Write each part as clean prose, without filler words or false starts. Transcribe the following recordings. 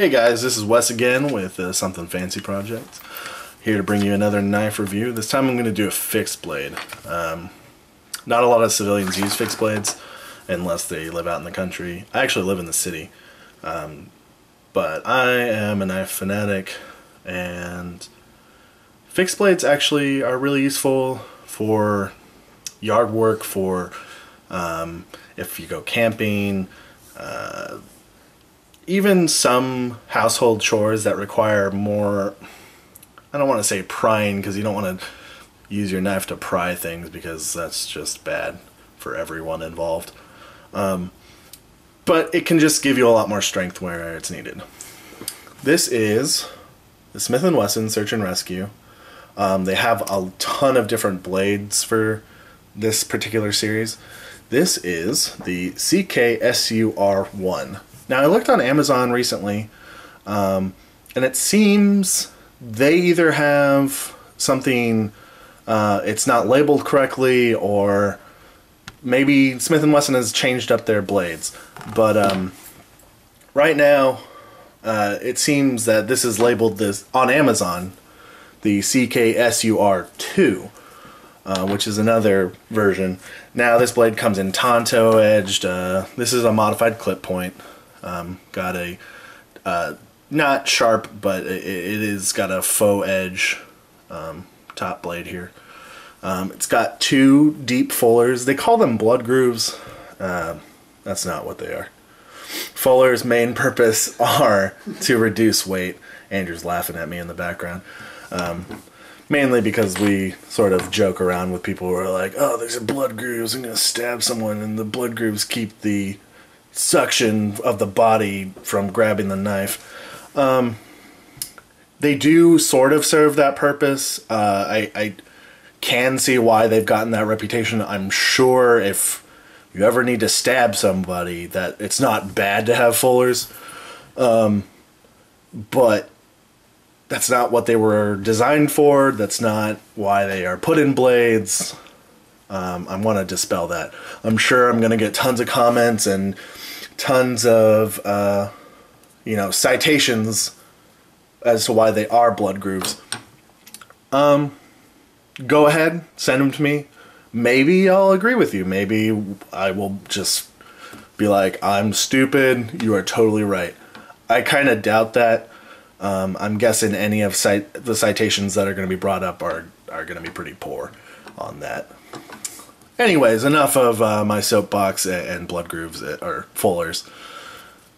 Hey guys, this is Wes again with Something Fancy Project. Here to bring you another knife review. This time I'm going to do a fixed blade. Not a lot of civilians use fixed blades unless they live out in the country. I actually live in the city, but I am a knife fanatic, and fixed blades actually are really useful for yard work, for if you go camping, even some household chores that require more, I don't want to say prying, because you don't want to use your knife to pry things because that's just bad for everyone involved. But it can just give you a lot more strength where it's needed. This is the Smith & Wesson Search and Rescue. They have a ton of different blades for this particular series. This is the CKSUR1. Now, I looked on Amazon recently, and it seems they either have something, it's not labeled correctly, or maybe Smith & Wesson has changed up their blades. But right now, it seems that this is labeled this on Amazon, the CKSUR2, which is another version. Now, this blade comes in Tonto edged. This is a modified clip point. Got a not sharp, but it is got a faux edge top blade here. It's got two deep fullers. They call them blood grooves. That's not what they are. Fullers' main purpose are to reduce weight. Andrew's laughing at me in the background. Mainly because we sort of joke around with people who are like, oh, these are blood grooves, I'm going to stab someone, and the blood grooves keep the suction of the body from grabbing the knife. They do sort of serve that purpose. I can see why they've gotten that reputation. I'm sure if you ever need to stab somebody, that it's not bad to have fullers. But that's not what they were designed for. That's not why they are put in blades. I want to dispel that. I'm sure I'm going to get tons of comments and tons of citations as to why they are blood grooves. Go ahead, send them to me. Maybe I'll agree with you. Maybe I will just be like, I'm stupid, you are totally right. I kind of doubt that. I'm guessing any of the citations that are going to be brought up are going to be pretty poor on that. Anyways, enough of my soapbox and blood grooves or fullers.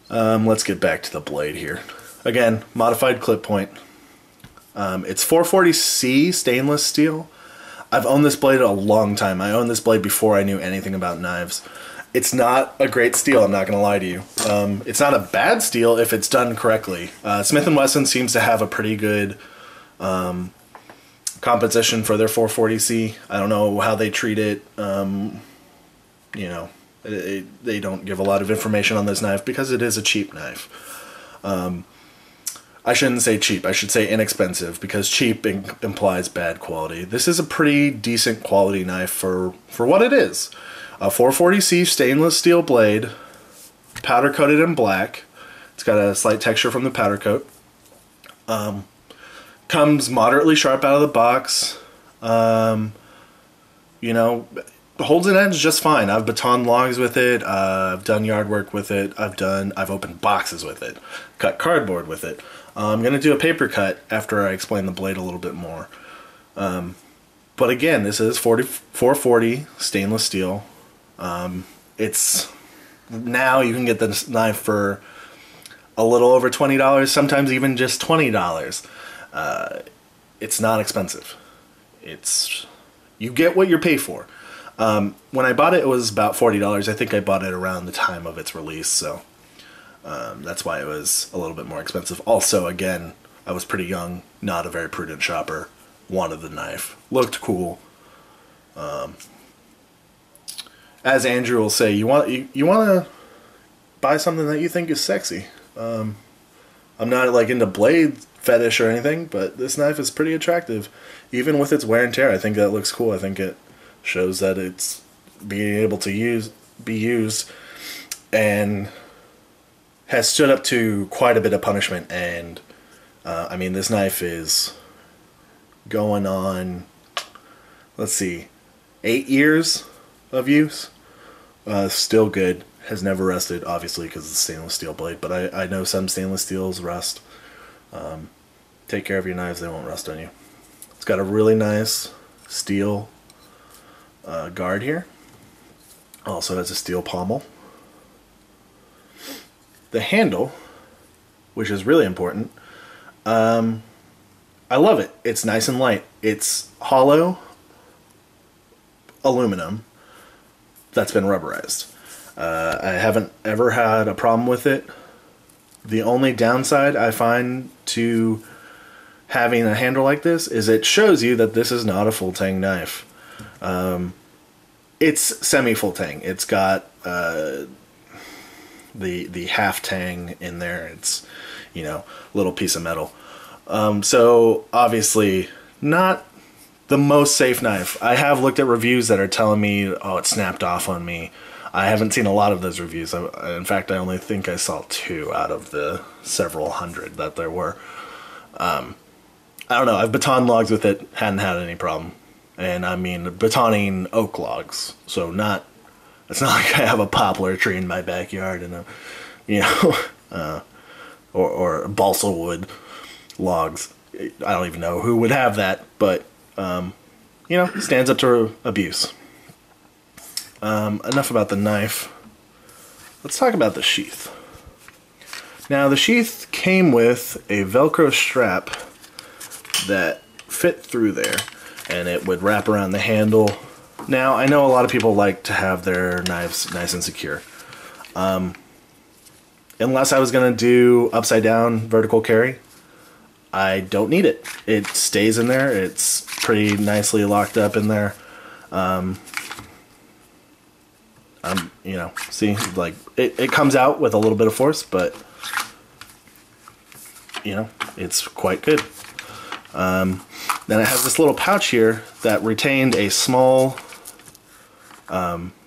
Let's get back to the blade here. Again, modified clip point. It's 440C stainless steel. I've owned this blade a long time. I owned this blade before I knew anything about knives. It's not a great steel, I'm not going to lie to you. It's not a bad steel if it's done correctly. Smith & Wesson seems to have a pretty good composition for their 440C. I don't know how they treat it. They don't give a lot of information on this knife because it is a cheap knife. I shouldn't say cheap, I should say inexpensive, because cheap implies bad quality. This is a pretty decent quality knife for what it is. A 440C stainless steel blade, powder coated in black. It's got a slight texture from the powder coat. Comes moderately sharp out of the box. Holds an edge just fine. I've batoned logs with it. I've done yard work with it. I've opened boxes with it. Cut cardboard with it. I'm gonna do a paper cut after I explain the blade a little bit more. But again, this is 440 stainless steel. It's now you can get this knife for a little over $20, sometimes even just $20. It's not expensive. You get what you pay for. When I bought it, it was about $40. I think I bought it around the time of its release, so that's why it was a little bit more expensive. Also, again, I was pretty young, not a very prudent shopper. Wanted the knife. Looked cool. As Andrew will say, you want to buy something that you think is sexy. I'm not like into blade fetish or anything, but this knife is pretty attractive, even with its wear and tear. I think that looks cool. I think it shows that it's being able to be used and has stood up to quite a bit of punishment, and I mean, this knife is going on, let's see, 8 years of use. Still good. Has never rusted, obviously, because it's a stainless steel blade, but I know some stainless steels rust. Take care of your knives, they won't rust on you. It's got a really nice steel guard here. Also has a steel pommel. The handle, which is really important, I love it. It's nice and light. It's hollow aluminum that's been rubberized. I haven't ever had a problem with it. The only downside I find to having a handle like this is it shows you that this is not a full tang knife. It's semi full tang. It's got the half tang in there. It's, you know, a little piece of metal. So obviously not the most safe knife. I have looked at reviews that are telling me, oh, it snapped off on me. I haven't seen a lot of those reviews. In fact, I only think I saw 2 out of the several hundred that there were. I don't know. I've baton logs with it. Hadn't had any problem. And I mean, batoning oak logs. So it's not like I have a poplar tree in my backyard and a, you know, or balsa wood logs. I don't even know who would have that, but, you know, stands up to abuse. Enough about the knife. Let's talk about the sheath. Now, the sheath came with a Velcro strap that fit through there, and it would wrap around the handle. Now, I know a lot of people like to have their knives nice and secure. Unless I was going to do upside down vertical carry, I don't need it. It stays in there. It's pretty nicely locked up in there. You know, see, like, it comes out with a little bit of force, but, you know, it's quite good. Then it has this little pouch here that retained a small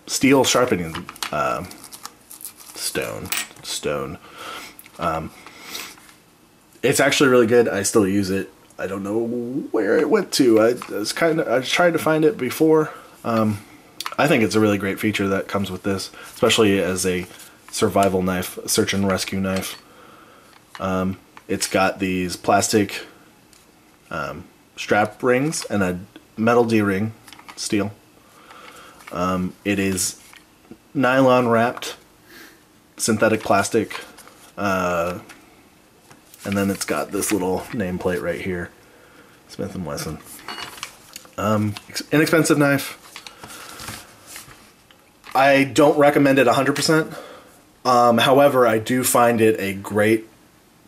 steel sharpening stone. It's actually really good. I still use it. I don't know where it went to. I tried to find it before. I think it's a really great feature that comes with this, especially as a survival knife, search and rescue knife. It's got these plastic strap rings and a metal D-ring, steel. It is nylon wrapped, synthetic plastic, and then it's got this little nameplate right here, Smith & Wesson. Inexpensive knife. I don't recommend it 100%. However, I do find it a great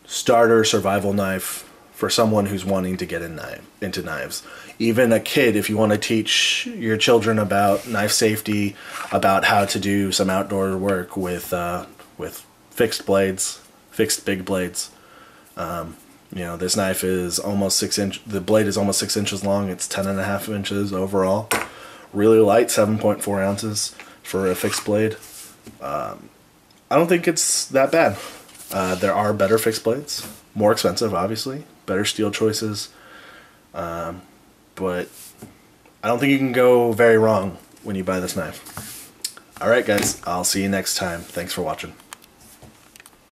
starter survival knife for someone who's wanting to get into knives. Even a kid, if you want to teach your children about knife safety, about how to do some outdoor work with fixed blades, fixed big blades. You know, this knife is almost 6 inch. The blade is almost 6 inches long. It's 10.5 inches overall. Really light, 7.4 ounces for a fixed blade. I don't think it's that bad. There are better fixed blades, more expensive, obviously, better steel choices, but I don't think you can go very wrong when you buy this knife. Alright guys, I'll see you next time. Thanks for watching.